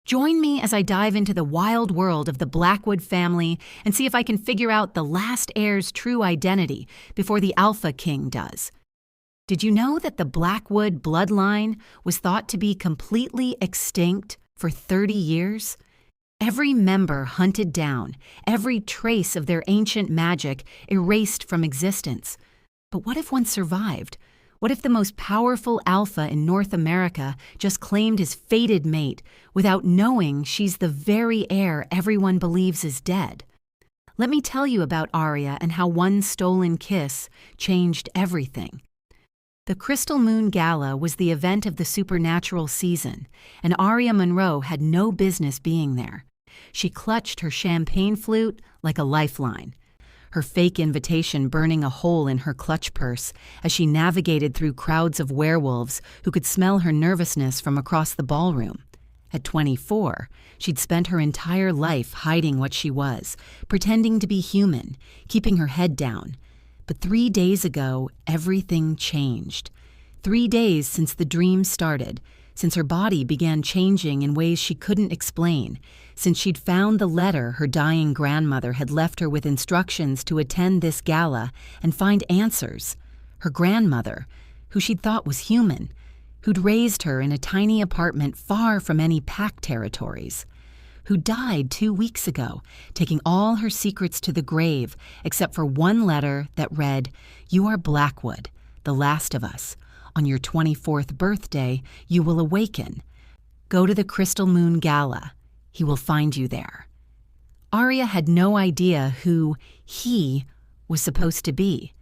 Join me as I dive into the wild world of the Blackwood family and see if I can figure out the last heir's true identity before the Alpha King does. Did you know that the Blackwood bloodline was thought to be completely extinct for 30 years? Every member hunted down, every trace of their ancient magic erased from existence. But what if one survived? What if the most powerful alpha in North America just claimed his fated mate without knowing she's the very heir everyone believes is dead? Let me tell you about Aria and how one stolen kiss changed everything. The Crystal Moon Gala was the event of the supernatural season, and Aria Monroe had no business being there. She clutched her champagne flute like a lifeline, her fake invitation burning a hole in her clutch purse as she navigated through crowds of werewolves who could smell her nervousness from across the ballroom. At 24, she'd spent her entire life hiding what she was, pretending to be human, keeping her head down. But 3 days ago, everything changed. 3 days since the dream started, since her body began changing in ways she couldn't explain, since she'd found the letter her dying grandmother had left her with instructions to attend this gala and find answers. Her grandmother, who she'd thought was human, who'd raised her in a tiny apartment far from any pack territories, who died 2 weeks ago, taking all her secrets to the grave except for one letter that read, "You are Blackwood, the last of us. On your 24th birthday, you will awaken. Go to the Crystal Moon Gala. He will find you there." Aria had no idea who he was supposed to be,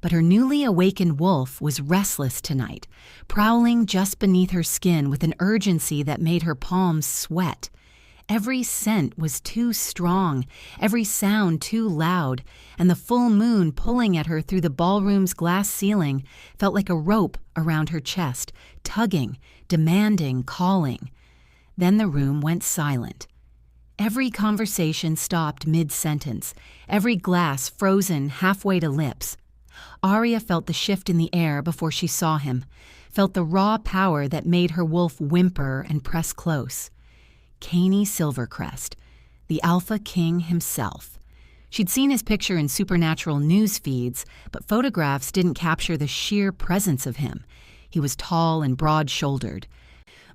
but her newly awakened wolf was restless tonight, prowling just beneath her skin with an urgency that made her palms sweat. Every scent was too strong, every sound too loud, and the full moon pulling at her through the ballroom's glass ceiling felt like a rope around her chest, tugging, demanding, calling. Then the room went silent. Every conversation stopped mid-sentence, every glass frozen halfway to lips. Aria felt the shift in the air before she saw him, felt the raw power that made her wolf whimper and press close. Caney Silvercrest, the Alpha King himself. She'd seen his picture in supernatural news feeds, but photographs didn't capture the sheer presence of him. He was tall and broad-shouldered,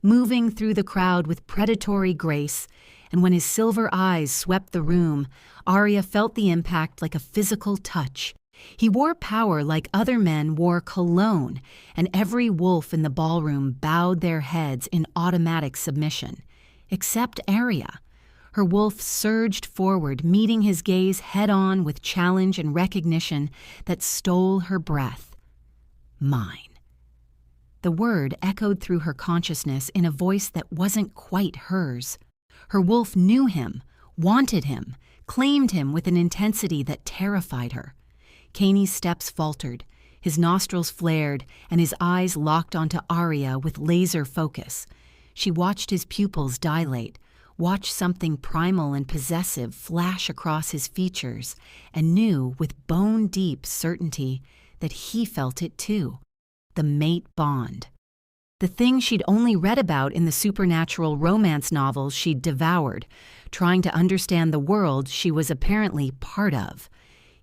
moving through the crowd with predatory grace, and when his silver eyes swept the room, Aria felt the impact like a physical touch. He wore power like other men wore cologne, and every wolf in the ballroom bowed their heads in automatic submission. Except Aria. Her wolf surged forward, meeting his gaze head-on with challenge and recognition that stole her breath. Mine. The word echoed through her consciousness in a voice that wasn't quite hers. Her wolf knew him, wanted him, claimed him with an intensity that terrified her. Caney's steps faltered, his nostrils flared, and his eyes locked onto Aria with laser focus. She watched his pupils dilate, watched something primal and possessive flash across his features, and knew with bone-deep certainty that he felt it too. The mate bond. The thing she'd only read about in the supernatural romance novels she'd devoured, trying to understand the world she was apparently part of.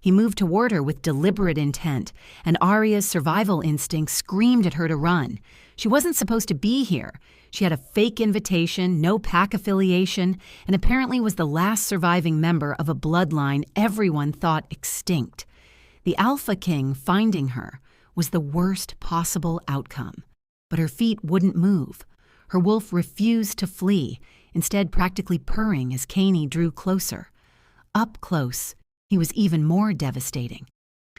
He moved toward her with deliberate intent, and Aria's survival instinct screamed at her to run. She wasn't supposed to be here. She had a fake invitation, no pack affiliation, and apparently was the last surviving member of a bloodline everyone thought extinct. The Alpha King finding her was the worst possible outcome. But her feet wouldn't move. Her wolf refused to flee, instead practically purring as Caney drew closer. Up close, he was even more devastating.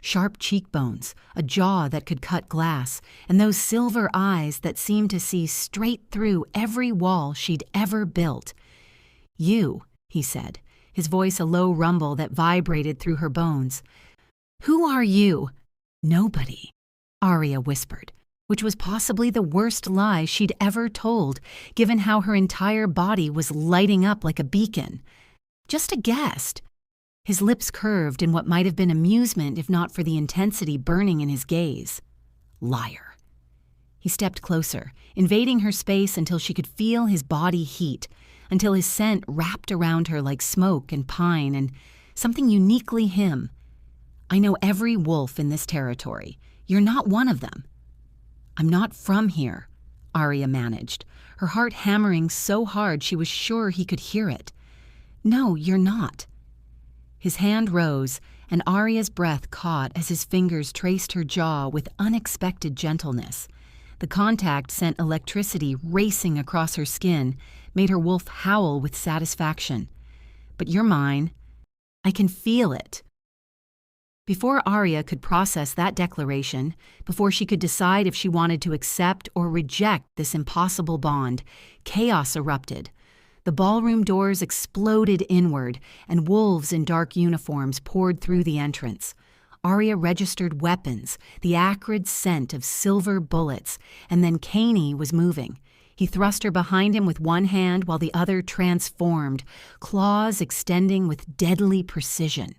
Sharp cheekbones, a jaw that could cut glass, and those silver eyes that seemed to see straight through every wall she'd ever built. "You," he said, his voice a low rumble that vibrated through her bones. "Who are you?" "Nobody," Aria whispered, which was possibly the worst lie she'd ever told, given how her entire body was lighting up like a beacon. "Just a guest." His lips curved in what might have been amusement if not for the intensity burning in his gaze. Liar. He stepped closer, invading her space until she could feel his body heat, until his scent wrapped around her like smoke and pine and something uniquely him. I know every wolf in this territory. You're not one of them. I'm not from here, Arya managed, her heart hammering so hard she was sure he could hear it. No, you're not. His hand rose, and Arya's breath caught as his fingers traced her jaw with unexpected gentleness. The contact sent electricity racing across her skin, made her wolf howl with satisfaction. But you're mine. I can feel it. Before Arya could process that declaration, before she could decide if she wanted to accept or reject this impossible bond, chaos erupted. The ballroom doors exploded inward, and wolves in dark uniforms poured through the entrance. Arya registered weapons, the acrid scent of silver bullets, and then Caney was moving. He thrust her behind him with one hand while the other transformed, claws extending with deadly precision.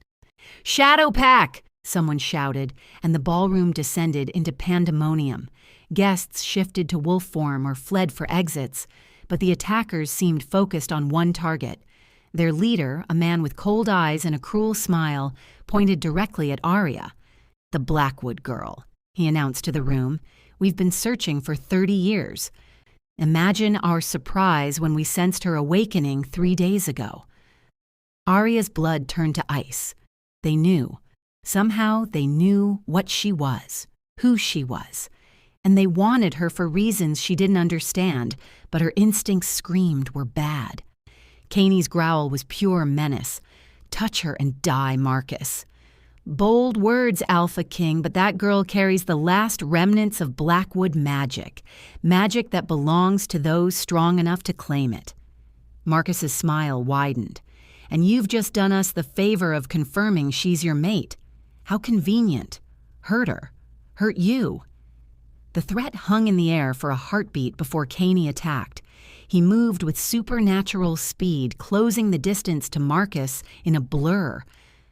"Shadow Pack!" someone shouted, and the ballroom descended into pandemonium. Guests shifted to wolf form or fled for exits, but the attackers seemed focused on one target. Their leader, a man with cold eyes and a cruel smile, pointed directly at Arya. "The Blackwood girl," he announced to the room. "We've been searching for 30 years. Imagine our surprise when we sensed her awakening 3 days ago." Arya's blood turned to ice. They knew. Somehow they knew what she was, who she was. And they wanted her for reasons she didn't understand, but her instincts screamed were bad. Caney's growl was pure menace. "Touch her and die, Marcus." "Bold words, Alpha King, but that girl carries the last remnants of Blackwood magic. Magic that belongs to those strong enough to claim it." Marcus's smile widened. "And you've just done us the favor of confirming she's your mate. How convenient. Hurt her. Hurt you." The threat hung in the air for a heartbeat before Caney attacked. He moved with supernatural speed, closing the distance to Marcus in a blur.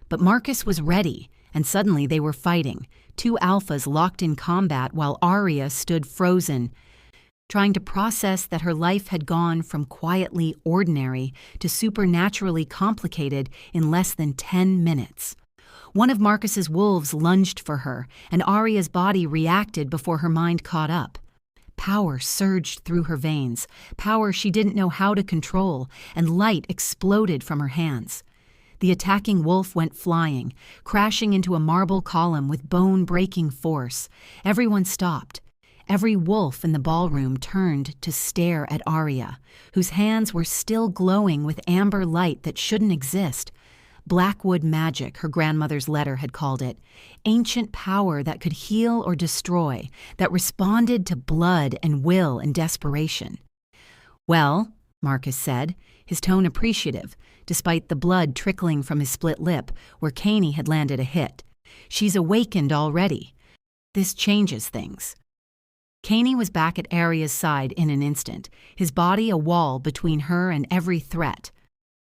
But Marcus was ready, and suddenly they were fighting, two alphas locked in combat while Arya stood frozen, trying to process that her life had gone from quietly ordinary to supernaturally complicated in less than 10 minutes. One of Marcus's wolves lunged for her, and Arya's body reacted before her mind caught up. Power surged through her veins, power she didn't know how to control, and light exploded from her hands. The attacking wolf went flying, crashing into a marble column with bone-breaking force. Everyone stopped. Every wolf in the ballroom turned to stare at Arya, whose hands were still glowing with amber light that shouldn't exist. Blackwood magic, her grandmother's letter had called it. Ancient power that could heal or destroy, that responded to blood and will and desperation. "Well," Marcus said, his tone appreciative, despite the blood trickling from his split lip where Caney had landed a hit. "She's awakened already. This changes things." Caney was back at Arya's side in an instant, his body a wall between her and every threat.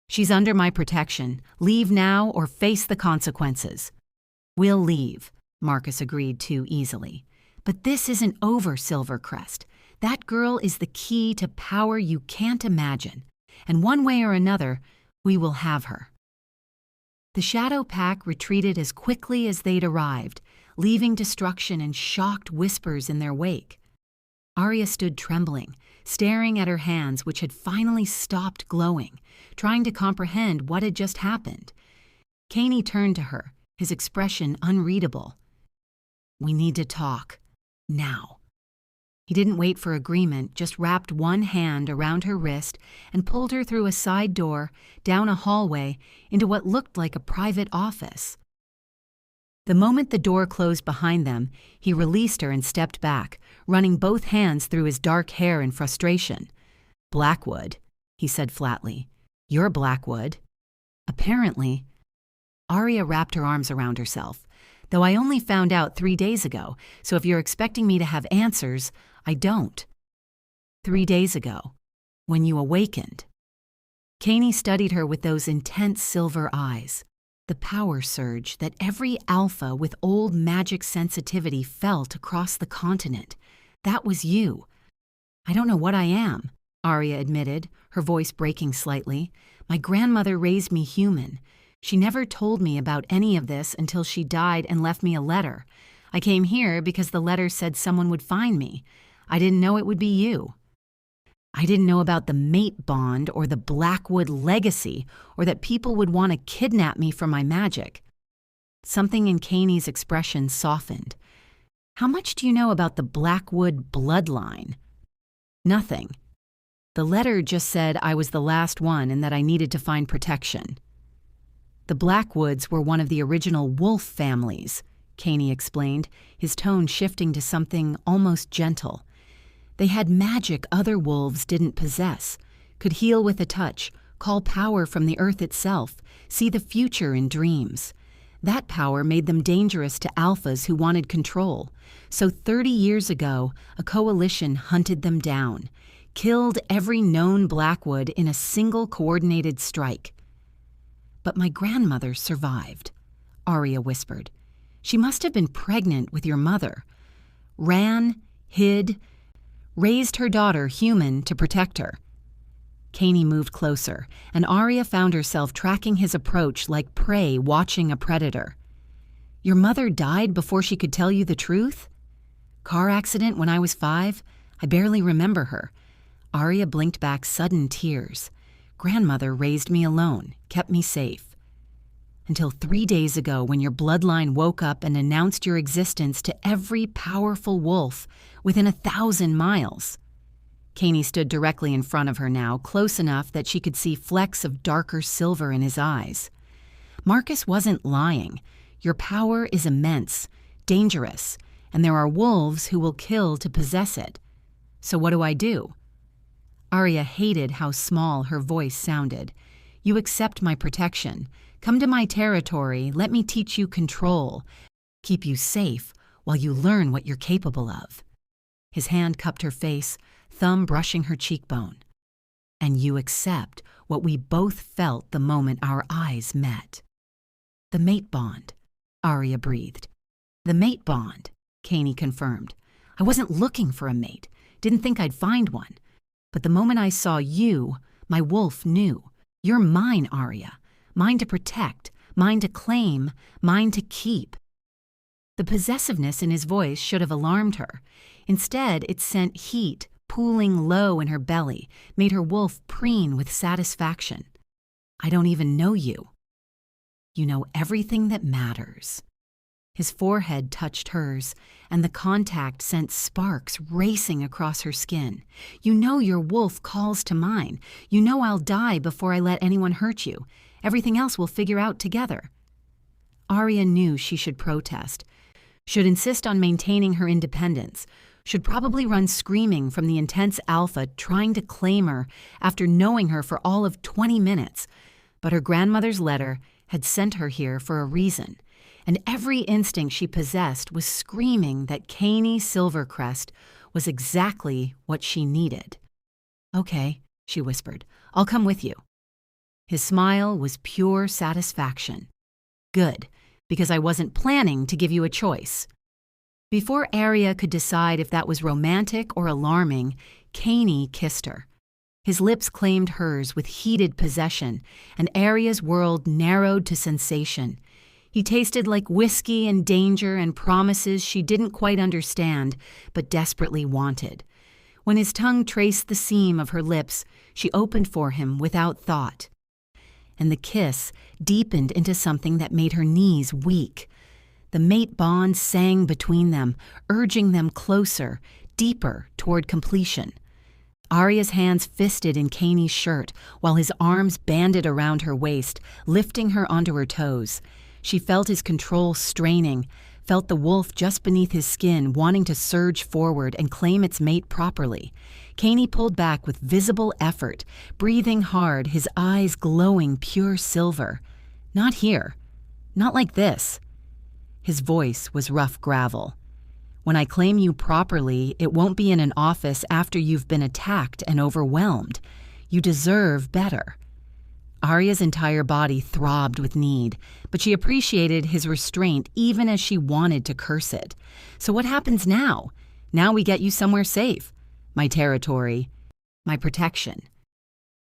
"She's under my protection. Leave now or face the consequences." "We'll leave," Marcus agreed too easily. "But this isn't over, Silvercrest. That girl is the key to power you can't imagine. And one way or another, we will have her." The Shadow Pack retreated as quickly as they'd arrived, leaving destruction and shocked whispers in their wake. Arya stood trembling, staring at her hands which had finally stopped glowing, trying to comprehend what had just happened. Caney turned to her, his expression unreadable. "We need to talk. Now." He didn't wait for agreement, just wrapped one hand around her wrist and pulled her through a side door, down a hallway, into what looked like a private office. The moment the door closed behind them, he released her and stepped back, running both hands through his dark hair in frustration. "Blackwood," he said flatly. "You're Blackwood." "Apparently." Arya wrapped her arms around herself. "Though I only found out 3 days ago, so if you're expecting me to have answers, I don't." 3 days ago, when you awakened. Caney studied her with those intense silver eyes. The power surge that every alpha with old magic sensitivity felt across the continent. That was you. "I don't know what I am," Arya admitted, her voice breaking slightly. My grandmother raised me human. She never told me about any of this until she died and left me a letter. I came here because the letter said someone would find me. I didn't know it would be you. I didn't know about the mate bond or the Blackwood legacy or that people would want to kidnap me for my magic. Something in Kaney's expression softened. How much do you know about the Blackwood bloodline? Nothing. The letter just said I was the last one and that I needed to find protection. The Blackwoods were one of the original wolf families, Kaney explained, his tone shifting to something almost gentle. They had magic other wolves didn't possess, could heal with a touch, call power from the earth itself, see the future in dreams. That power made them dangerous to alphas who wanted control. So 30 years ago, a coalition hunted them down, killed every known Blackwood in a single coordinated strike. But my grandmother survived, Arya whispered. She must have been pregnant with your mother. Ran, hid, raised her daughter human to protect her. Kaney moved closer, and Arya found herself tracking his approach like prey watching a predator. Your mother died before she could tell you the truth? Car accident when I was 5? I barely remember her. Arya blinked back sudden tears. Grandmother raised me alone, kept me safe. Until 3 days ago when your bloodline woke up and announced your existence to every powerful wolf within 1,000 miles. Kaney stood directly in front of her now, close enough that she could see flecks of darker silver in his eyes. Marcus wasn't lying. Your power is immense, dangerous, and there are wolves who will kill to possess it. So what do I do? Arya hated how small her voice sounded. You accept my protection. Come to my territory, let me teach you control. Keep you safe while you learn what you're capable of. His hand cupped her face, thumb brushing her cheekbone. And you accept what we both felt the moment our eyes met. The mate bond, Arya breathed. The mate bond, Kaney confirmed. I wasn't looking for a mate, didn't think I'd find one. But the moment I saw you, my wolf knew. You're mine, Arya. Mine to protect, mine to claim, mine to keep. The possessiveness in his voice should have alarmed her. Instead, it sent heat pooling low in her belly, made her wolf preen with satisfaction. I don't even know you. You know everything that matters. His forehead touched hers, and the contact sent sparks racing across her skin. You know your wolf calls to mine. You know I'll die before I let anyone hurt you. Everything else we'll figure out together. Arya knew she should protest, should insist on maintaining her independence, should probably run screaming from the intense alpha trying to claim her after knowing her for all of 20 minutes. But her grandmother's letter had sent her here for a reason, and every instinct she possessed was screaming that Kaney Silvercrest was exactly what she needed. Okay, she whispered, I'll come with you. His smile was pure satisfaction. Good, because I wasn't planning to give you a choice. Before Arya could decide if that was romantic or alarming, Kaney kissed her. His lips claimed hers with heated possession, and Arya's world narrowed to sensation. He tasted like whiskey and danger and promises she didn't quite understand, but desperately wanted. When his tongue traced the seam of her lips, she opened for him without thought. And the kiss deepened into something that made her knees weak. The mate bond sang between them, urging them closer, deeper toward completion. Arya's hands fisted in Kaney's shirt, while his arms banded around her waist, lifting her onto her toes. She felt his control straining, felt the wolf just beneath his skin wanting to surge forward and claim its mate properly. Kaney pulled back with visible effort, breathing hard, his eyes glowing pure silver. Not here. Not like this. His voice was rough gravel. When I claim you properly, it won't be in an office after you've been attacked and overwhelmed. You deserve better. Arya's entire body throbbed with need, but she appreciated his restraint even as she wanted to curse it. So what happens now? Now we get you somewhere safe. My territory. My protection.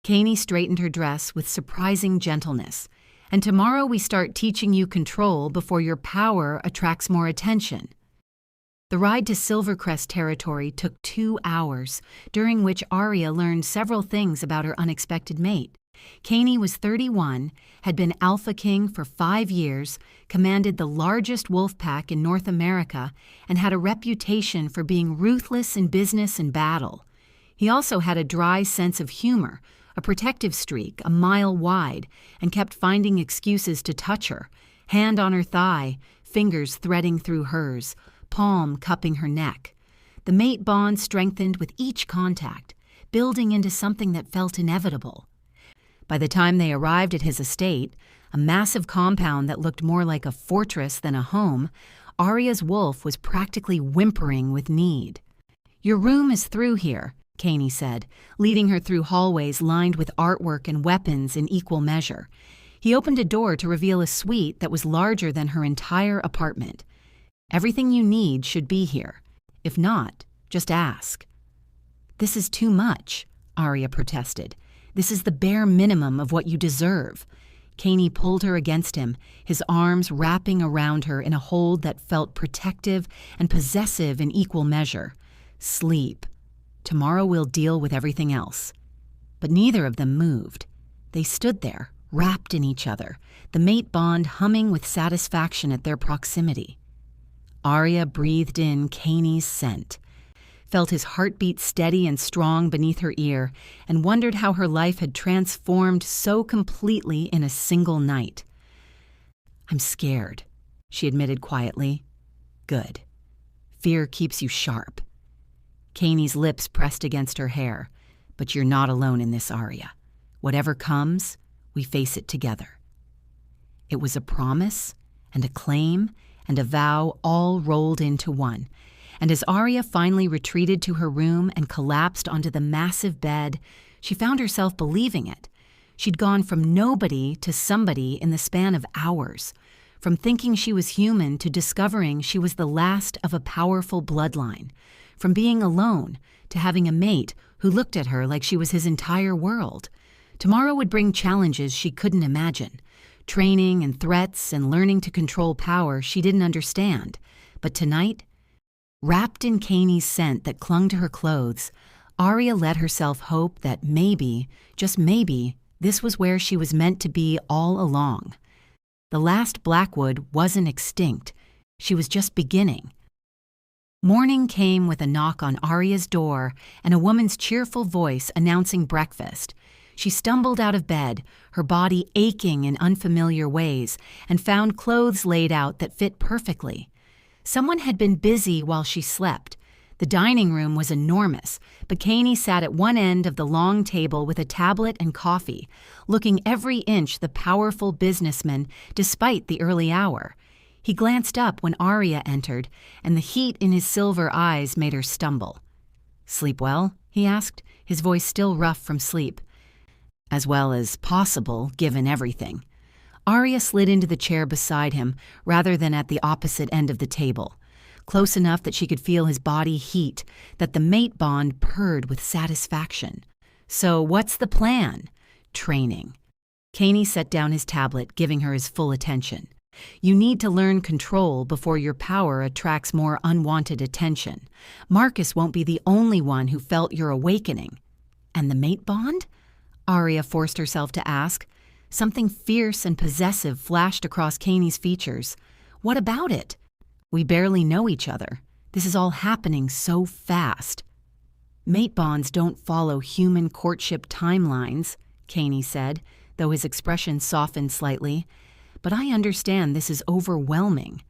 Caney straightened her dress with surprising gentleness. And tomorrow we start teaching you control before your power attracts more attention. The ride to Silvercrest territory took 2 hours, during which Arya learned several things about her unexpected mate. Caney was 31, had been Alpha King for 5 years, commanded the largest wolf pack in North America, and had a reputation for being ruthless in business and battle. He also had a dry sense of humor, a protective streak a mile wide, and kept finding excuses to touch her, hand on her thigh, fingers threading through hers, palm cupping her neck. The mate bond strengthened with each contact, building into something that felt inevitable. By the time they arrived at his estate, a massive compound that looked more like a fortress than a home, Arya's wolf was practically whimpering with need. "Your room is through here," Caney said, leading her through hallways lined with artwork and weapons in equal measure. He opened a door to reveal a suite that was larger than her entire apartment. "Everything you need should be here. If not, just ask." "This is too much," Arya protested. "This is the bare minimum of what you deserve." Caney pulled her against him, his arms wrapping around her in a hold that felt protective and possessive in equal measure. "Sleep. Tomorrow we'll deal with everything else." But neither of them moved. They stood there, wrapped in each other, the mate bond humming with satisfaction at their proximity. Arya breathed in Caney's scent, felt his heartbeat steady and strong beneath her ear, and wondered how her life had transformed so completely in a single night. "I'm scared," she admitted quietly. "Good. Fear keeps you sharp." Caney's lips pressed against her hair. "But you're not alone in this, Arya. Whatever comes, we face it together." It was a promise and a claim and a vow all rolled into one. And as Arya finally retreated to her room and collapsed onto the massive bed, she found herself believing it. She'd gone from nobody to somebody in the span of hours, from thinking she was human to discovering she was the last of a powerful bloodline, from being alone to having a mate who looked at her like she was his entire world. Tomorrow would bring challenges she couldn't imagine, training and threats and learning to control power she didn't understand. But tonight, wrapped in Caney's scent that clung to her clothes, Arya let herself hope that maybe, just maybe, this was where she was meant to be all along. The last Blackwood wasn't extinct. She was just beginning. Morning came with a knock on Arya's door and a woman's cheerful voice announcing breakfast. She stumbled out of bed, her body aching in unfamiliar ways, and found clothes laid out that fit perfectly. Someone had been busy while she slept. The dining room was enormous, but Caney sat at one end of the long table with a tablet and coffee, looking every inch the powerful businessman despite the early hour. He glanced up when Arya entered, and the heat in his silver eyes made her stumble. "Sleep well?" he asked, his voice still rough from sleep. "As well as possible, given everything." Arya slid into the chair beside him, rather than at the opposite end of the table, close enough that she could feel his body heat, that the mate bond purred with satisfaction. "So what's the plan?" "Training." Caney set down his tablet, giving her his full attention. "You need to learn control before your power attracts more unwanted attention. Marcus won't be the only one who felt your awakening." "And the mate bond?" Arya forced herself to ask. Something fierce and possessive flashed across Caney's features. "What about it?" "We barely know each other. This is all happening so fast." "Mate bonds don't follow human courtship timelines," Caney said, though his expression softened slightly. "But I understand this is overwhelming."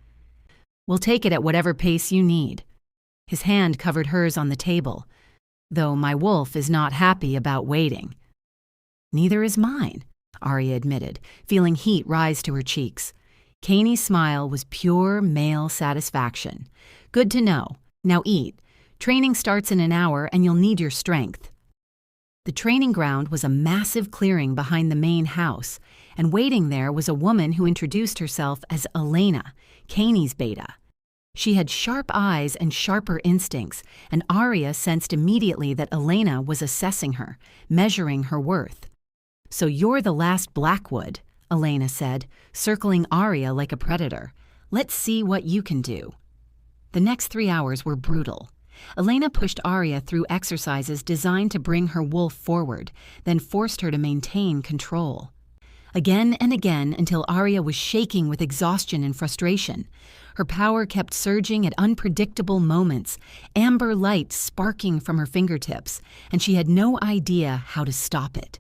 "We'll take it at whatever pace you need." His hand covered hers on the table. "Though my wolf is not happy about waiting." "Neither is mine," Arya admitted, feeling heat rise to her cheeks. Caney's smile was pure male satisfaction. "Good to know. Now eat. Training starts in an hour and you'll need your strength." The training ground was a massive clearing behind the main house, and waiting there was a woman who introduced herself as Elena, Caney's beta. She had sharp eyes and sharper instincts, and Arya sensed immediately that Elena was assessing her, measuring her worth. "So you're the last Blackwood," Elena said, circling Arya like a predator. "Let's see what you can do." The next 3 hours were brutal. Elena pushed Arya through exercises designed to bring her wolf forward, then forced her to maintain control. Again and again until Arya was shaking with exhaustion and frustration. Her power kept surging at unpredictable moments, amber light sparking from her fingertips, and she had no idea how to stop it.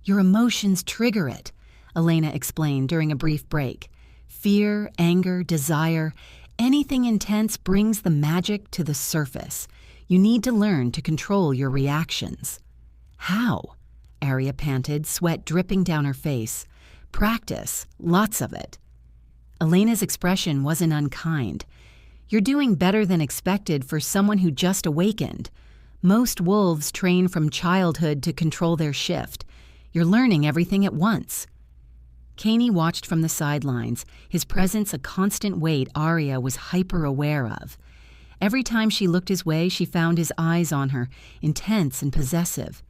"Your emotions trigger it," Elena explained during a brief break. "Fear, anger, desire, anything intense brings the magic to the surface. You need to learn to control your reactions." "How?" Arya panted, sweat dripping down her face. "Practice, lots of it." Elena's expression wasn't unkind. "You're doing better than expected for someone who just awakened. Most wolves train from childhood to control their shift. You're learning everything at once." Caney watched from the sidelines, his presence a constant weight Arya was hyper-aware of. Every time she looked his way, she found his eyes on her, intense and possessive.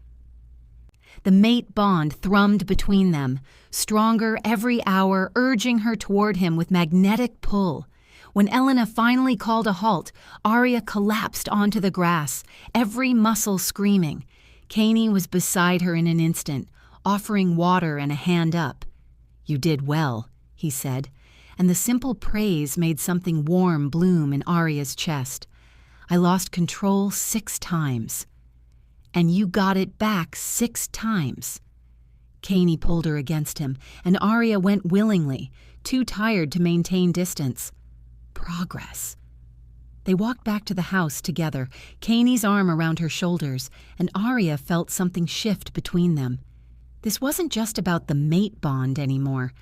The mate bond thrummed between them, stronger every hour, urging her toward him with magnetic pull. When Elena finally called a halt, Arya collapsed onto the grass, every muscle screaming. Caney was beside her in an instant, offering water and a hand up. "You did well," he said, and the simple praise made something warm bloom in Arya's chest. "I lost control 6 times. "And you got it back 6 times. Caney pulled her against him, and Arya went willingly, too tired to maintain distance. Progress. They walked back to the house together, Caney's arm around her shoulders, and Arya felt something shift between them. This wasn't just about the mate bond anymore.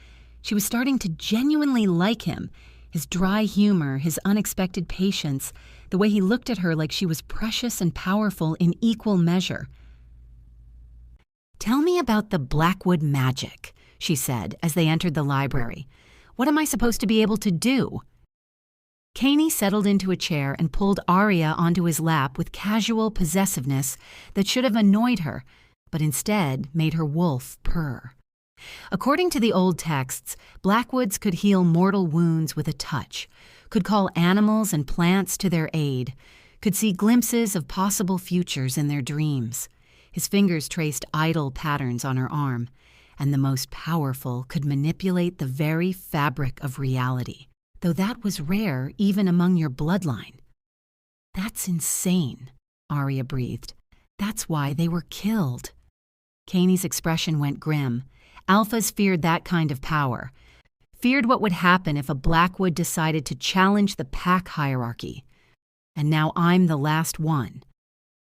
She was starting to genuinely like him, his dry humor, his unexpected patience, the way he looked at her like she was precious and powerful in equal measure. "Tell me about the Blackwood magic," she said as they entered the library. "What am I supposed to be able to do?" Caney settled into a chair and pulled Arya onto his lap with casual possessiveness that should have annoyed her, but instead made her wolf purr. According to the old texts, Blackwoods could heal mortal wounds with a touch, could call animals and plants to their aid, could see glimpses of possible futures in their dreams. His fingers traced idle patterns on her arm, and the most powerful could manipulate the very fabric of reality, though that was rare even among your bloodline. "That's insane," Arya breathed. "That's why they were killed." Caney's expression went grim. Alphas feared that kind of power, feared what would happen if a Blackwood decided to challenge the pack hierarchy. And now I'm the last one.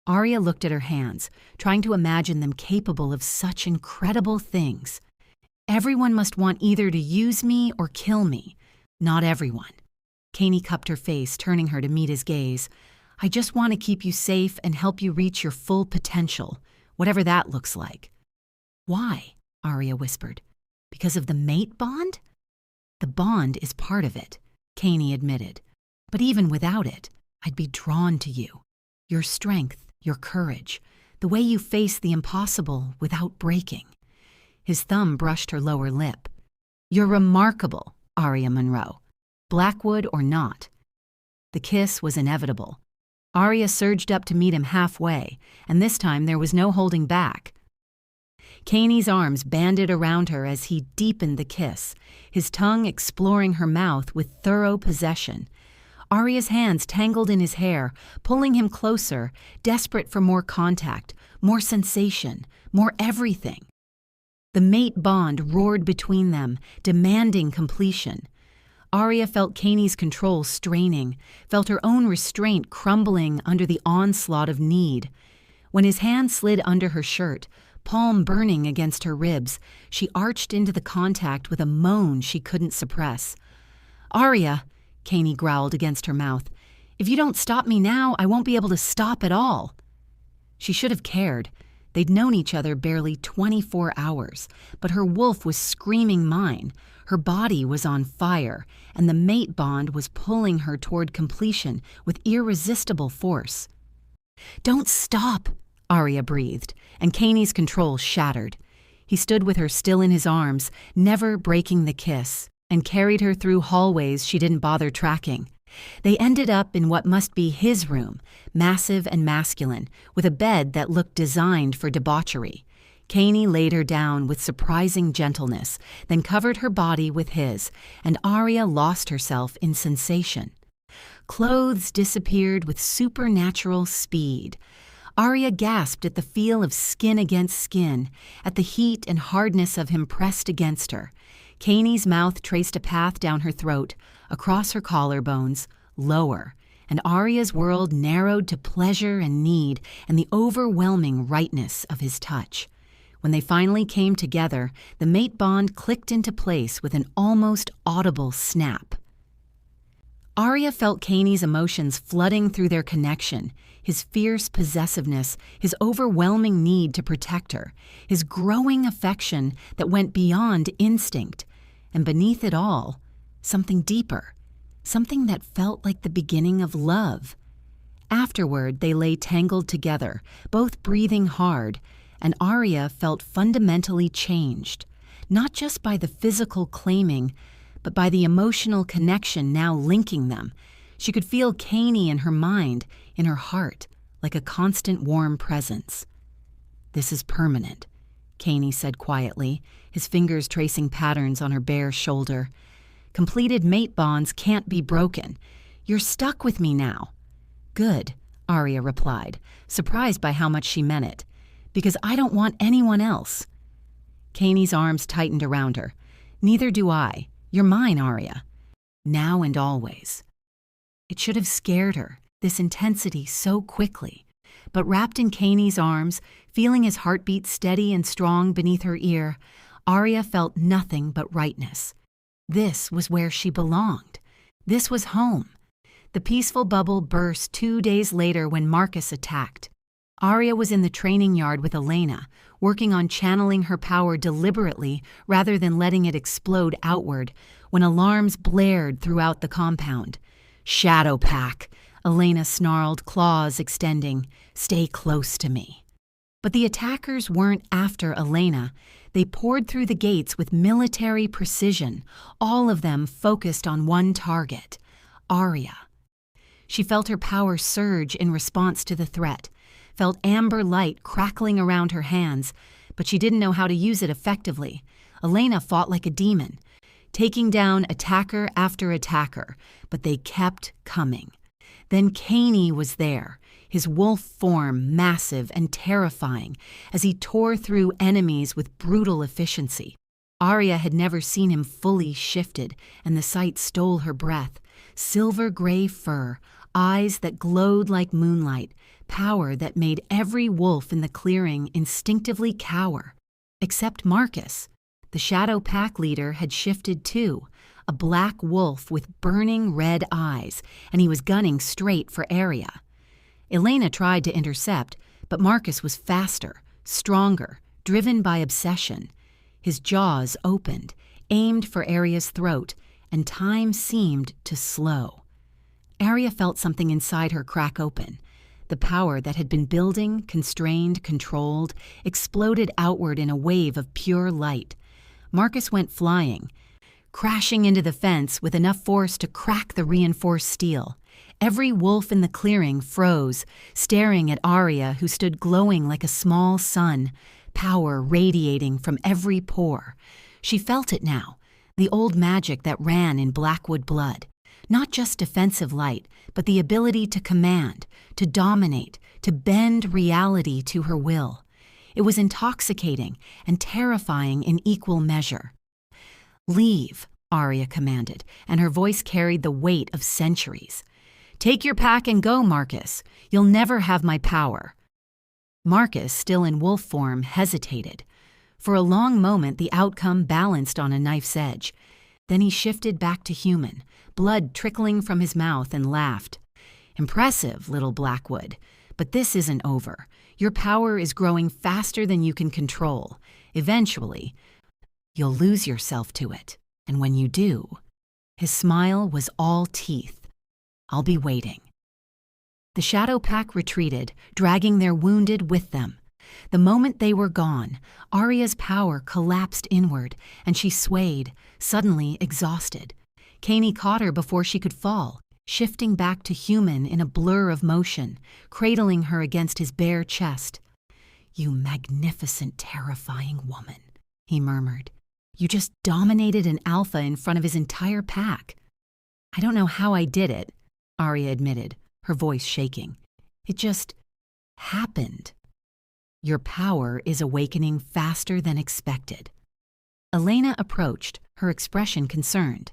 Arya looked at her hands, trying to imagine them capable of such incredible things. "Everyone must want either to use me or kill me. Not everyone." Caney cupped her face, turning her to meet his gaze. "I just want to keep you safe and help you reach your full potential, whatever that looks like." "Why?" Arya whispered. "Because of the mate bond?" "The bond is part of it," Caney admitted. "But even without it, I'd be drawn to you. Your strength, your courage, the way you face the impossible without breaking." His thumb brushed her lower lip. "You're remarkable, Arya Monroe, Blackwood or not." The kiss was inevitable. Arya surged up to meet him halfway, and this time there was no holding back. Caney's arms banded around her as he deepened the kiss, his tongue exploring her mouth with thorough possession. Arya's hands tangled in his hair, pulling him closer, desperate for more contact, more sensation, more everything. The mate bond roared between them, demanding completion. Arya felt Caney's control straining, felt her own restraint crumbling under the onslaught of need. When his hand slid under her shirt, palm burning against her ribs, she arched into the contact with a moan she couldn't suppress. "Arya," Caney growled against her mouth, "if you don't stop me now, I won't be able to stop at all." She should have cared. They'd known each other barely 24 hours, but her wolf was screaming mine. Her body was on fire, and the mate bond was pulling her toward completion with irresistible force. "Don't stop," Arya breathed, and Kaney's control shattered. He stood with her still in his arms, never breaking the kiss, and carried her through hallways she didn't bother tracking. They ended up in what must be his room, massive and masculine, with a bed that looked designed for debauchery. Kaney laid her down with surprising gentleness, then covered her body with his, and Arya lost herself in sensation. Clothes disappeared with supernatural speed. Arya gasped at the feel of skin against skin, at the heat and hardness of him pressed against her. Kaney's mouth traced a path down her throat, across her collarbones, lower, and Arya's world narrowed to pleasure and need and the overwhelming rightness of his touch. When they finally came together, the mate bond clicked into place with an almost audible snap. Arya felt Kaney's emotions flooding through their connection, his fierce possessiveness, his overwhelming need to protect her, his growing affection that went beyond instinct, and beneath it all, something deeper, something that felt like the beginning of love. Afterward, they lay tangled together, both breathing hard, and Arya felt fundamentally changed, not just by the physical claiming, but by the emotional connection now linking them. She could feel Kaney in her mind, in her heart, like a constant warm presence. "This is permanent," Kaney said quietly, his fingers tracing patterns on her bare shoulder. "Completed mate bonds can't be broken. You're stuck with me now." "Good," Arya replied, surprised by how much she meant it. "Because I don't want anyone else." Kaney's arms tightened around her. "Neither do I. You're mine, Arya. Now and always." It should have scared her, this intensity so quickly. But wrapped in Kaney's arms, feeling his heartbeat steady and strong beneath her ear, Arya felt nothing but rightness. This was where she belonged. This was home. The peaceful bubble burst 2 days later when Marcus attacked. Arya was in the training yard with Elena, working on channeling her power deliberately rather than letting it explode outward, when alarms blared throughout the compound. "Shadow Pack," Elena snarled, claws extending. "Stay close to me." But the attackers weren't after Elena. They poured through the gates with military precision, all of them focused on one target, Arya. She felt her power surge in response to the threat, felt amber light crackling around her hands, but she didn't know how to use it effectively. Elena fought like a demon, taking down attacker after attacker, but they kept coming. Then Kaney was there, his wolf form massive and terrifying, as he tore through enemies with brutal efficiency. Arya had never seen him fully shifted, and the sight stole her breath. Silver-gray fur, eyes that glowed like moonlight, power that made every wolf in the clearing instinctively cower. Except Marcus. The Shadow Pack leader had shifted too, a black wolf with burning red eyes, and he was gunning straight for Arya. Elena tried to intercept, but Marcus was faster, stronger, driven by obsession. His jaws opened, aimed for Arya's throat, and time seemed to slow. Arya felt something inside her crack open. The power that had been building, constrained, controlled, exploded outward in a wave of pure light. Marcus went flying, crashing into the fence with enough force to crack the reinforced steel. Every wolf in the clearing froze, staring at Arya, who stood glowing like a small sun, power radiating from every pore. She felt it now, the old magic that ran in Blackwood blood. Not just defensive light, but the ability to command, to dominate, to bend reality to her will. It was intoxicating and terrifying in equal measure. "Leave," Arya commanded, and her voice carried the weight of centuries. "Take your pack and go, Marcus. You'll never have my power." Marcus, still in wolf form, hesitated. For a long moment, the outcome balanced on a knife's edge. Then he shifted back to human, blood trickling from his mouth, and laughed. "Impressive, little Blackwood. But this isn't over. Your power is growing faster than you can control. Eventually, you'll lose yourself to it. And when you do," his smile was all teeth, "I'll be waiting." The shadow pack retreated, dragging their wounded with them. The moment they were gone, Arya's power collapsed inward, and she swayed, suddenly exhausted. Caney caught her before she could fall, shifting back to human in a blur of motion, cradling her against his bare chest. "You magnificent, terrifying woman," he murmured. "You just dominated an alpha in front of his entire pack." "I don't know how I did it," Arya admitted, her voice shaking. "It just happened." "Your power is awakening faster than expected." Elena approached, her expression concerned.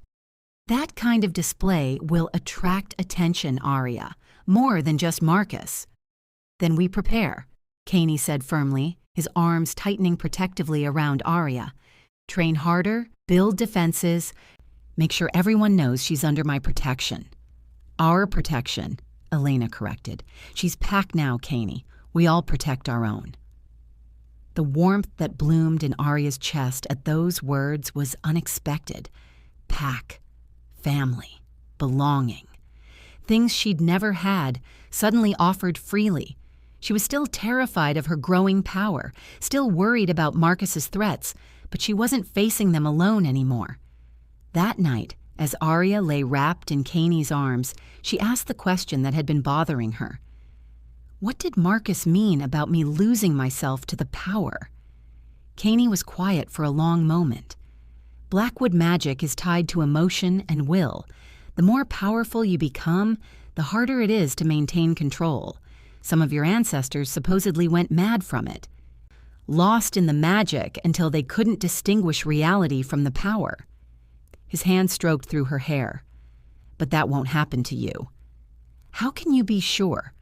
"That kind of display will attract attention, Arya, more than just Marcus." "Then we prepare," Caney said firmly, his arms tightening protectively around Arya. "Train harder, build defenses, make sure everyone knows she's under my protection." "Our protection," Elena corrected. "She's packed now, Caney. We all protect our own." The warmth that bloomed in Arya's chest at those words was unexpected. Pack, family, belonging. Things she'd never had, suddenly offered freely. She was still terrified of her growing power, still worried about Marcus's threats, but she wasn't facing them alone anymore. That night, as Arya lay wrapped in Caney's arms, she asked the question that had been bothering her. What did Marcus mean about me losing myself to the power? Caney was quiet for a long moment. Blackwood magic is tied to emotion and will. The more powerful you become, the harder it is to maintain control. Some of your ancestors supposedly went mad from it, lost in the magic until they couldn't distinguish reality from the power. His hand stroked through her hair. "But that won't happen to you." "How can you be sure?"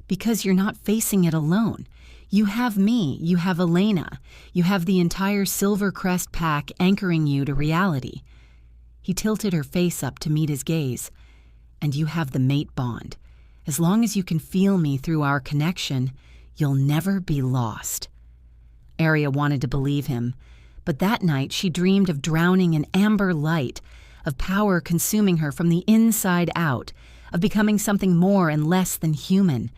"Because you're not facing it alone. You have me, you have Elena, you have the entire Silvercrest pack anchoring you to reality." He tilted her face up to meet his gaze. "And you have the mate bond. As long as you can feel me through our connection, you'll never be lost." Arya wanted to believe him, but that night she dreamed of drowning in amber light, of power consuming her from the inside out, of becoming something more and less than human.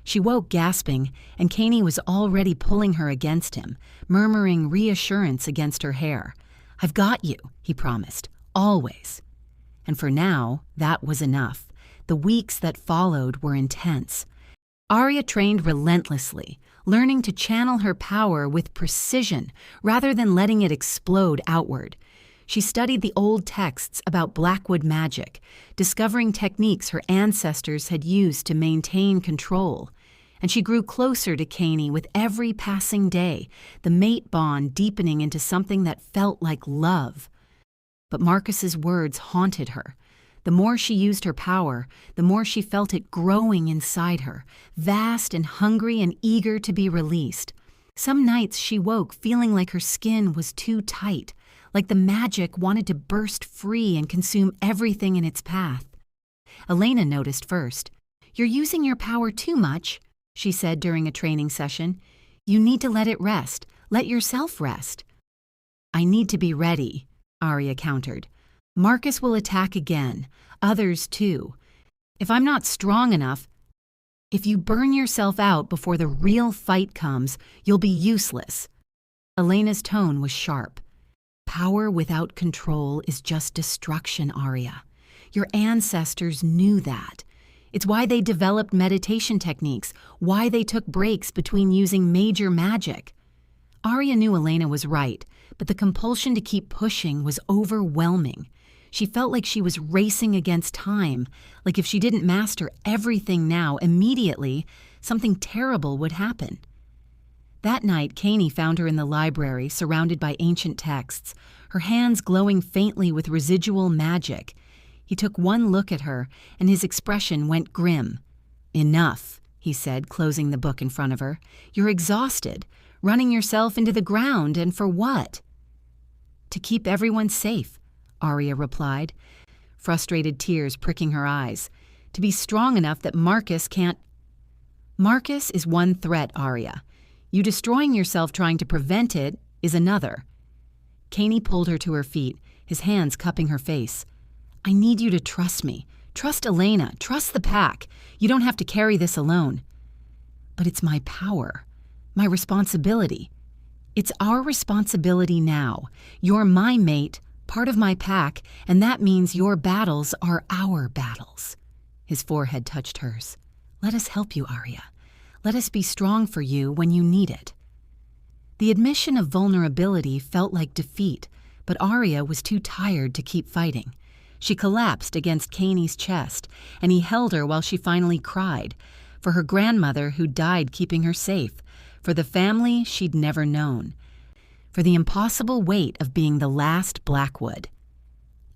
She woke gasping, and Caney was already pulling her against him, murmuring reassurance against her hair. "I've got you," he promised, "always." And for now, that was enough. The weeks that followed were intense. Arya trained relentlessly, learning to channel her power with precision rather than letting it explode outward. She studied the old texts about Blackwood magic, discovering techniques her ancestors had used to maintain control. And she grew closer to Caney with every passing day, the mate bond deepening into something that felt like love. But Marcus's words haunted her. The more she used her power, the more she felt it growing inside her, vast and hungry and eager to be released. Some nights she woke feeling like her skin was too tight, like the magic wanted to burst free and consume everything in its path. Elena noticed first. "You're using your power too much," she said during a training session. "You need to let it rest. Let yourself rest." "I need to be ready," Arya countered. "Marcus will attack again. Others too. If I'm not strong enough, if you burn yourself out before the real fight comes, you'll be useless." Elena's tone was sharp. "Power without control is just destruction, Arya. Your ancestors knew that. It's why they developed meditation techniques, why they took breaks between using major magic." Arya knew Elena was right, but the compulsion to keep pushing was overwhelming. She felt like she was racing against time, like if she didn't master everything now immediately, something terrible would happen. That night, Caney found her in the library, surrounded by ancient texts, her hands glowing faintly with residual magic. He took one look at her, and his expression went grim. "Enough," he said, closing the book in front of her. "You're exhausted, running yourself into the ground, and for what?" "To keep everyone safe," Arya replied, frustrated tears pricking her eyes. "To be strong enough that Marcus can't..." Marcus is one threat, Arya. You destroying yourself trying to prevent it is another. Caney pulled her to her feet, his hands cupping her face. I need you to trust me. Trust Elena. Trust the pack. You don't have to carry this alone. But it's my power. My responsibility. It's our responsibility now. You're my mate, part of my pack, and that means your battles are our battles. His forehead touched hers. Let us help you, Arya. Let us be strong for you when you need it. The admission of vulnerability felt like defeat, but Arya was too tired to keep fighting. She collapsed against Caney's chest, and he held her while she finally cried, for her grandmother who died keeping her safe, for the family she'd never known, for the impossible weight of being the last Blackwood.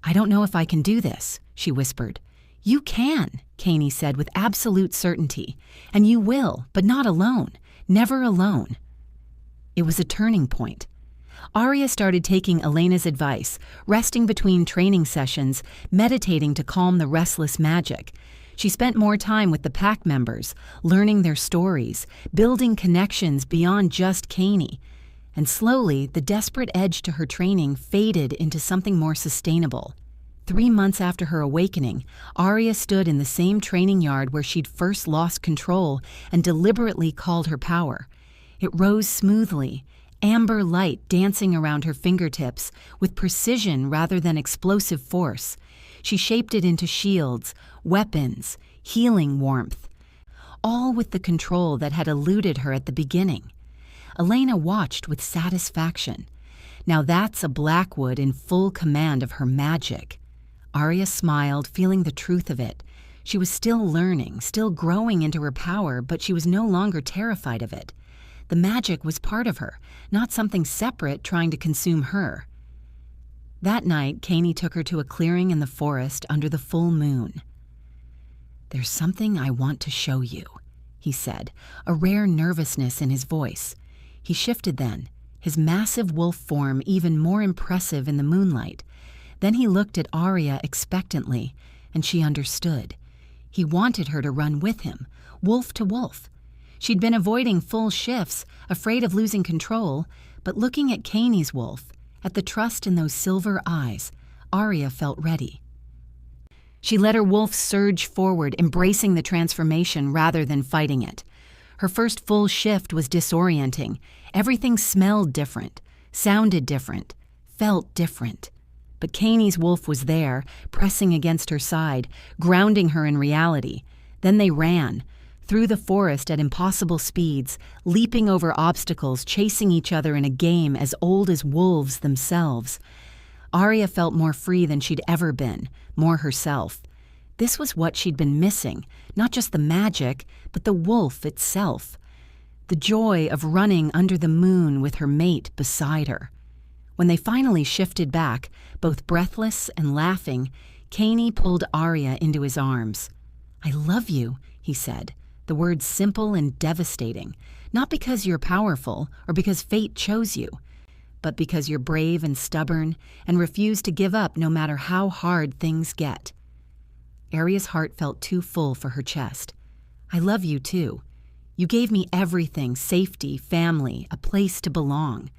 I don't know if I can do this, she whispered. You can, Caney said with absolute certainty, and you will, but not alone, never alone. It was a turning point. Arya started taking Elena's advice, resting between training sessions, meditating to calm the restless magic. She spent more time with the pack members, learning their stories, building connections beyond just Caney. And slowly, the desperate edge to her training faded into something more sustainable. 3 months after her awakening, Arya stood in the same training yard where she'd first lost control and deliberately called her power. It rose smoothly, amber light dancing around her fingertips with precision rather than explosive force. She shaped it into shields, weapons, healing warmth, all with the control that had eluded her at the beginning. Elena watched with satisfaction. Now that's a Blackwood in full command of her magic. Arya smiled, feeling the truth of it. She was still learning, still growing into her power, but she was no longer terrified of it. The magic was part of her, not something separate trying to consume her. That night, Caney took her to a clearing in the forest under the full moon. There's something I want to show you, he said, a rare nervousness in his voice. He shifted then, his massive wolf form even more impressive in the moonlight. Then he looked at Arya expectantly, and she understood. He wanted her to run with him, wolf to wolf. She'd been avoiding full shifts, afraid of losing control, but looking at Caney's wolf, at the trust in those silver eyes, Arya felt ready. She let her wolf surge forward, embracing the transformation rather than fighting it. Her first full shift was disorienting. Everything smelled different, sounded different, felt different. But Caney's wolf was there, pressing against her side, grounding her in reality. Then they ran, through the forest at impossible speeds, leaping over obstacles, chasing each other in a game as old as wolves themselves. Arya felt more free than she'd ever been, more herself. This was what she'd been missing, not just the magic, but the wolf itself. The joy of running under the moon with her mate beside her. When they finally shifted back, both breathless and laughing, Caney pulled Arya into his arms. I love you, he said, the words simple and devastating, not because you're powerful or because fate chose you, but because you're brave and stubborn and refuse to give up no matter how hard things get. Arya's heart felt too full for her chest. I love you too. You gave me everything, safety, family, a place to belong.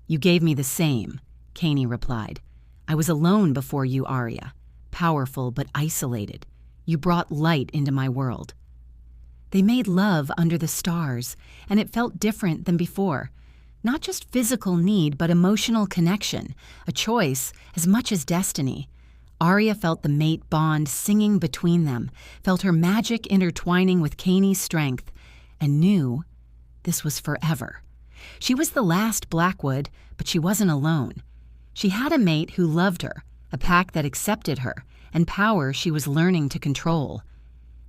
You gave me the same, Caney replied. I was alone before you, Arya, powerful but isolated. You brought light into my world. They made love under the stars, and it felt different than before. Not just physical need, but emotional connection, a choice as much as destiny. Arya felt the mate bond singing between them, felt her magic intertwining with Caney's strength, and knew this was forever. She was the last Blackwood, but she wasn't alone. She had a mate who loved her, a pack that accepted her, and power she was learning to control.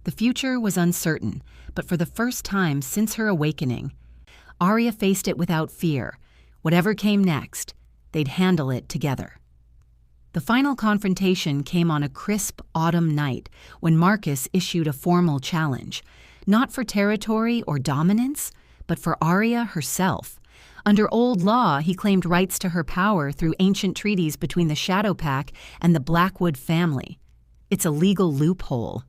The future was uncertain, but for the first time since her awakening, Arya faced it without fear. Whatever came next, they'd handle it together. The final confrontation came on a crisp autumn night when Marcus issued a formal challenge, not for territory or dominance, but for Arya herself. Under old law, he claimed rights to her power through ancient treaties between the Shadow Pack and the Blackwood family. It's a legal loophole.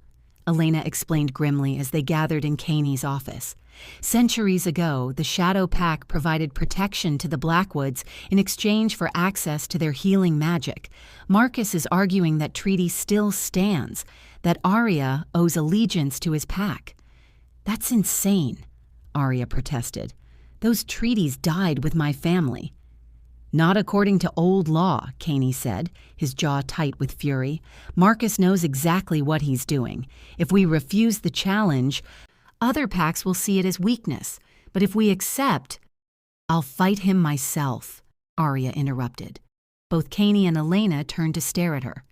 Elena explained grimly as they gathered in Caney's office. Centuries ago, the Shadow Pack provided protection to the Blackwoods in exchange for access to their healing magic. Marcus is arguing that treaty still stands, that Arya owes allegiance to his pack. That's insane, Arya protested. Those treaties died with my family. Not according to old law, Caney said, his jaw tight with fury. Marcus knows exactly what he's doing. If we refuse the challenge, other packs will see it as weakness. But if we accept, I'll fight him myself, Arya interrupted. Both Caney and Elena turned to stare at her.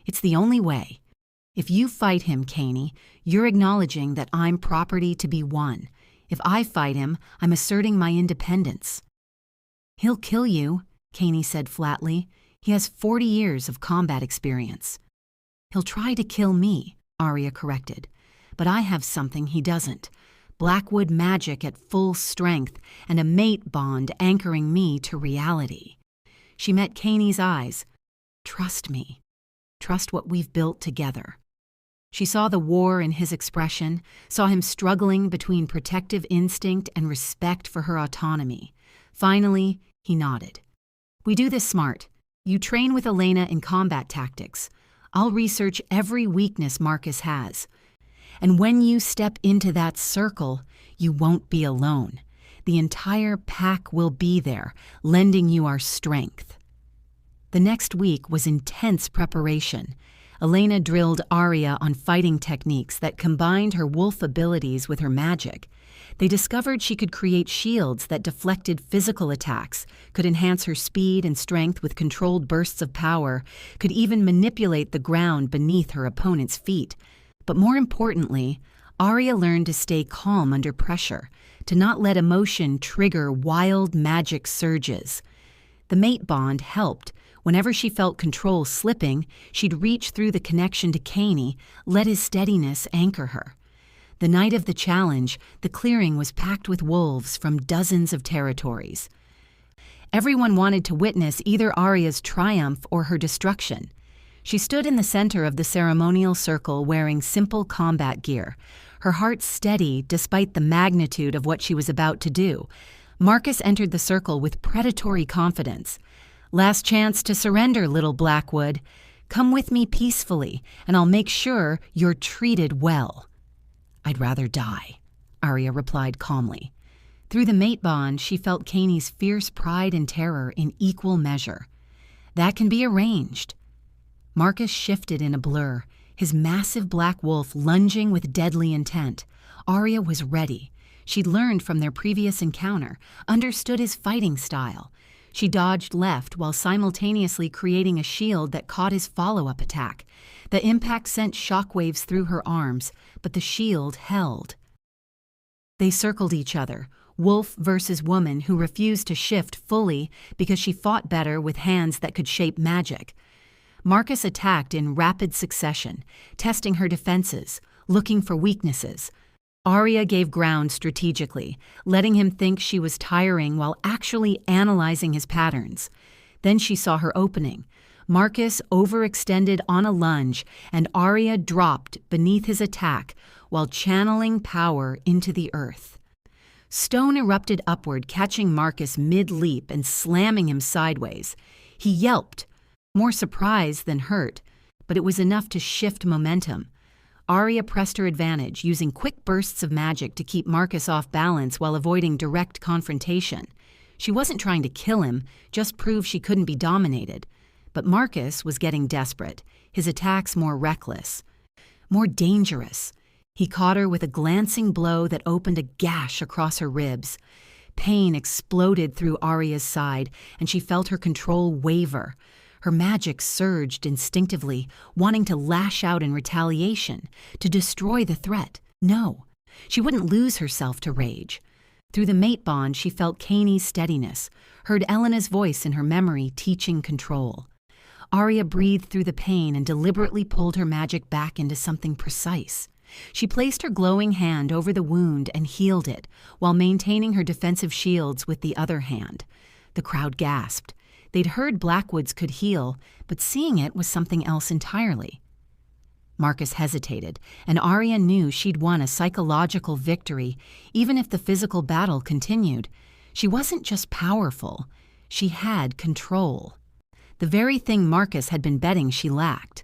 It's the only way. If you fight him, Caney, you're acknowledging that I'm property to be won. If I fight him, I'm asserting my independence. He'll kill you, Caney said flatly. He has 40 years of combat experience. He'll try to kill me, Arya corrected. But I have something he doesn't. Blackwood magic at full strength and a mate bond anchoring me to reality. She met Caney's eyes. Trust me. Trust what we've built together. She saw the war in his expression, saw him struggling between protective instinct and respect for her autonomy. Finally, he nodded. We do this smart. You train with Elena in combat tactics. I'll research every weakness Marcus has. And when you step into that circle, you won't be alone. The entire pack will be there, lending you our strength. The next week was intense preparation. Elena drilled Arya on fighting techniques that combined her wolf abilities with her magic. They discovered she could create shields that deflected physical attacks, could enhance her speed and strength with controlled bursts of power, could even manipulate the ground beneath her opponent's feet. But more importantly, Arya learned to stay calm under pressure, to not let emotion trigger wild magic surges. The mate bond helped. Whenever she felt control slipping, she'd reach through the connection to Caney, let his steadiness anchor her. The night of the challenge, the clearing was packed with wolves from dozens of territories. Everyone wanted to witness either Arya's triumph or her destruction. She stood in the center of the ceremonial circle wearing simple combat gear, her heart steady despite the magnitude of what she was about to do. Marcus entered the circle with predatory confidence. Last chance to surrender, little Blackwood. Come with me peacefully, and I'll make sure you're treated well. I'd rather die, Arya replied calmly. Through the mate bond, she felt Caney's fierce pride and terror in equal measure. That can be arranged. Marcus shifted in a blur, his massive black wolf lunging with deadly intent. Arya was ready. She'd learned from their previous encounter, understood his fighting style. She dodged left while simultaneously creating a shield that caught his follow-up attack. The impact sent shockwaves through her arms, but the shield held. They circled each other, wolf versus woman who refused to shift fully because she fought better with hands that could shape magic. Marcus attacked in rapid succession, testing her defenses, looking for weaknesses. Arya gave ground strategically, letting him think she was tiring while actually analyzing his patterns. Then she saw her opening. Marcus overextended on a lunge, and Arya dropped beneath his attack while channeling power into the earth. Stone erupted upward, catching Marcus mid-leap and slamming him sideways. He yelped, more surprised than hurt, but it was enough to shift momentum. Arya pressed her advantage, using quick bursts of magic to keep Marcus off balance while avoiding direct confrontation. She wasn't trying to kill him, just prove she couldn't be dominated. But Marcus was getting desperate, his attacks more reckless, more dangerous. He caught her with a glancing blow that opened a gash across her ribs. Pain exploded through Arya's side, and she felt her control waver. Her magic surged instinctively, wanting to lash out in retaliation, to destroy the threat. No, she wouldn't lose herself to rage. Through the mate bond, she felt Caney's steadiness, heard Elena's voice in her memory teaching control. Arya breathed through the pain and deliberately pulled her magic back into something precise. She placed her glowing hand over the wound and healed it, while maintaining her defensive shields with the other hand. The crowd gasped. They'd heard Blackwoods could heal, but seeing it was something else entirely. Marcus hesitated, and Arya knew she'd won a psychological victory, even if the physical battle continued. She wasn't just powerful, she had control. The very thing Marcus had been betting she lacked.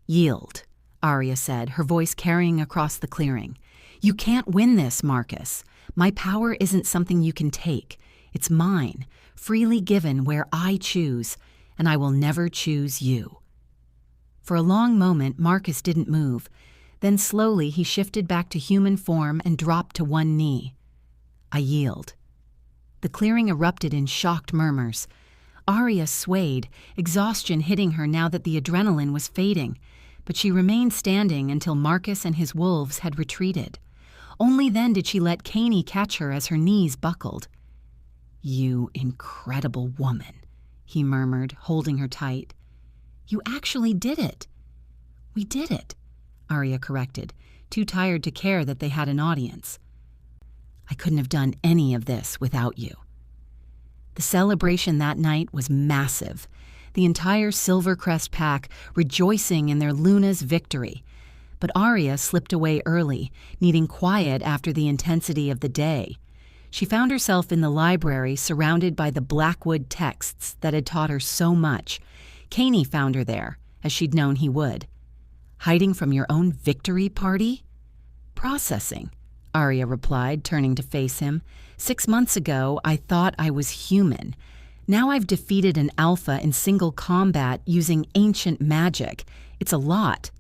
"Yield," Arya said, her voice carrying across the clearing. "You can't win this, Marcus. My power isn't something you can take. It's mine, freely given where I choose, and I will never choose you." For a long moment, Marcus didn't move. Then slowly he shifted back to human form and dropped to one knee. "I yield." The clearing erupted in shocked murmurs. Arya swayed, exhaustion hitting her now that the adrenaline was fading, but she remained standing until Marcus and his wolves had retreated. Only then did she let Caney catch her as her knees buckled. "You incredible woman," he murmured, holding her tight. "You actually did it." "We did it," Arya corrected, too tired to care that they had an audience. "I couldn't have done any of this without you." The celebration that night was massive, the entire Silvercrest pack rejoicing in their Luna's victory. But Arya slipped away early, needing quiet after the intensity of the day. She found herself in the library surrounded by the Blackwood texts that had taught her so much. Caney found her there, as she'd known he would. "Hiding from your own victory party?" "Processing," Arya replied, turning to face him. "6 months ago, I thought I was human. Now I've defeated an alpha in single combat using ancient magic. It's a lot."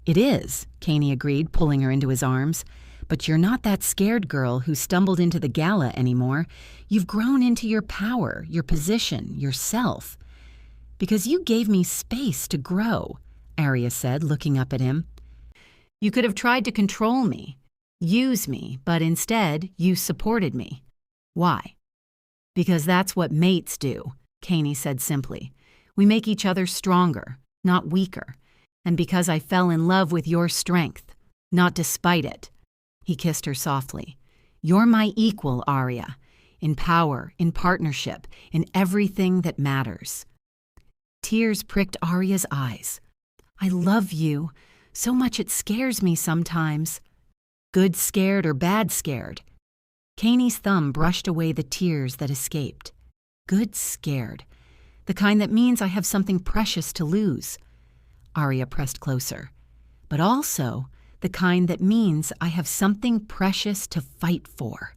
"It is," Caney agreed, pulling her into his arms. "But you're not that scared girl who stumbled into the gala anymore. You've grown into your power, your position, yourself." "Because you gave me space to grow," Arya said, looking up at him. "You could have tried to control me, use me, but instead you supported me. Why?" "Because that's what mates do," Caney said simply. "We make each other stronger, not weaker. And because I fell in love with your strength, not despite it." He kissed her softly. "You're my equal, Arya, in power, in partnership, in everything that matters." Tears pricked Arya's eyes. "I love you. So much it scares me sometimes." "Good scared or bad scared?" Caney's thumb brushed away the tears that escaped. "Good scared. The kind that means I have something precious to lose." Arya pressed closer. "But also the kind that means I have something precious to fight for."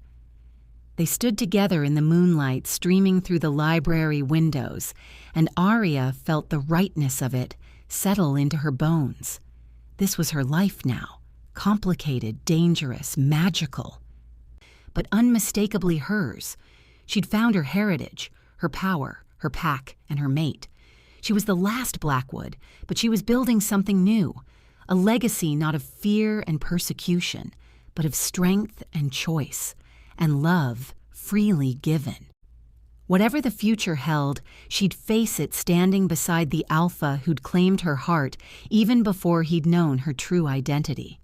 They stood together in the moonlight streaming through the library windows, and Arya felt the rightness of it settle into her bones. This was her life now, complicated, dangerous, magical, but unmistakably hers. She'd found her heritage, her power, her pack, and her mate. She was the last Blackwood, but she was building something new, a legacy not of fear and persecution, but of strength and choice, and love freely given. Whatever the future held, she'd face it standing beside the alpha who'd claimed her heart even before he'd known her true identity.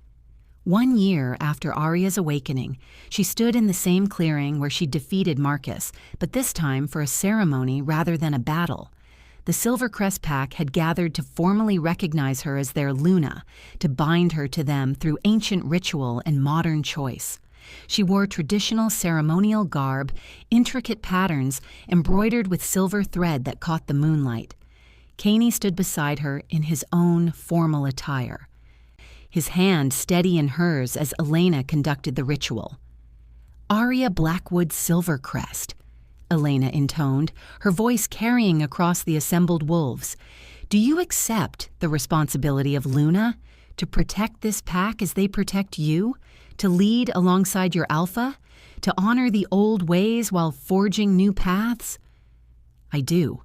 1 year after Arya's awakening, she stood in the same clearing where she'd defeated Marcus, but this time for a ceremony rather than a battle. The Silvercrest pack had gathered to formally recognize her as their Luna, to bind her to them through ancient ritual and modern choice. She wore traditional ceremonial garb, intricate patterns embroidered with silver thread that caught the moonlight. Caney stood beside her in his own formal attire, his hand steady in hers as Elena conducted the ritual. "Arya Blackwood Silvercrest," Elena intoned, her voice carrying across the assembled wolves. "Do you accept the responsibility of Luna, to protect this pack as they protect you, to lead alongside your alpha, to honor the old ways while forging new paths?" "I do,"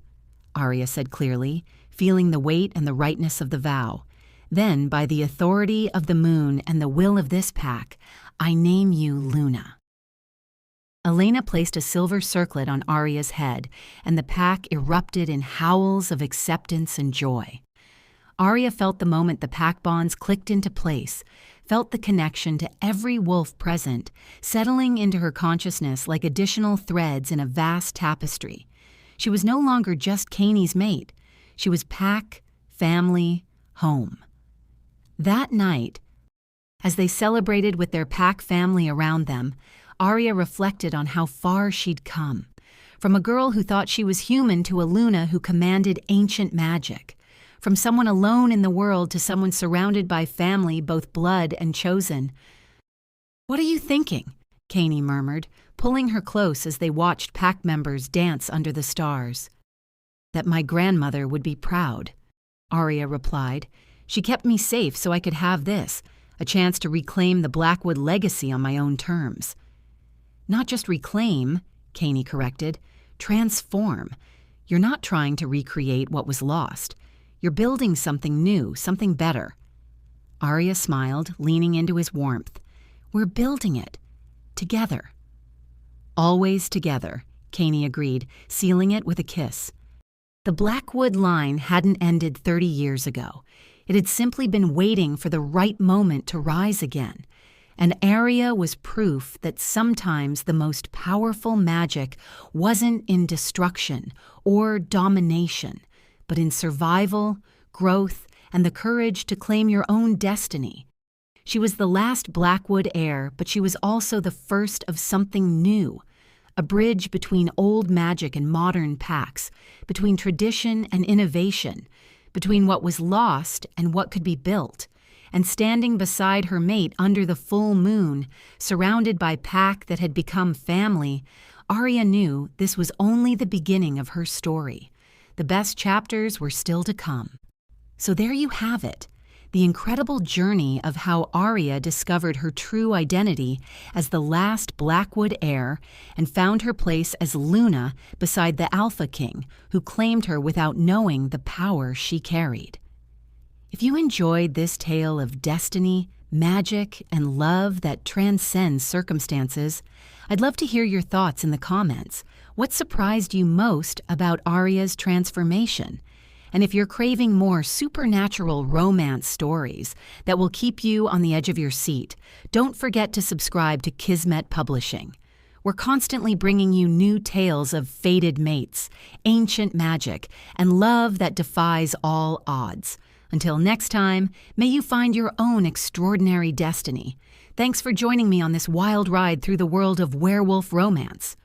Arya said clearly, feeling the weight and the rightness of the vow. "Then, by the authority of the moon and the will of this pack, I name you Luna." Elena placed a silver circlet on Arya's head, and the pack erupted in howls of acceptance and joy. Arya felt the moment the pack bonds clicked into place, felt the connection to every wolf present, settling into her consciousness like additional threads in a vast tapestry. She was no longer just Caney's mate. She was pack, family, home. That night, as they celebrated with their pack family around them, Arya reflected on how far she'd come. From a girl who thought she was human to a Luna who commanded ancient magic. From someone alone in the world to someone surrounded by family, both blood and chosen. "What are you thinking?" Caney murmured, pulling her close as they watched pack members dance under the stars. "That my grandmother would be proud," Arya replied. "She kept me safe so I could have this, a chance to reclaim the Blackwood legacy on my own terms." "Not just reclaim," Caney corrected, "transform. You're not trying to recreate what was lost. You're building something new, something better." Arya smiled, leaning into his warmth. "We're building it. Together." "Always together," Caney agreed, sealing it with a kiss. The Blackwood line hadn't ended 30 years ago. It had simply been waiting for the right moment to rise again. And Arya was proof that sometimes the most powerful magic wasn't in destruction or domination, but in survival, growth, and the courage to claim your own destiny. She was the last Blackwood heir, but she was also the first of something new, a bridge between old magic and modern packs, between tradition and innovation, between what was lost and what could be built. And standing beside her mate under the full moon, surrounded by pack that had become family, Arya knew this was only the beginning of her story. The best chapters were still to come. So there you have it, the incredible journey of how Arya discovered her true identity as the last Blackwood heir and found her place as Luna beside the Alpha King, who claimed her without knowing the power she carried. If you enjoyed this tale of destiny, magic, and love that transcends circumstances, I'd love to hear your thoughts in the comments. What surprised you most about Arya's transformation? And if you're craving more supernatural romance stories that will keep you on the edge of your seat, don't forget to subscribe to Kismet Publishing. We're constantly bringing you new tales of fated mates, ancient magic, and love that defies all odds. Until next time, may you find your own extraordinary destiny. Thanks for joining me on this wild ride through the world of werewolf romance.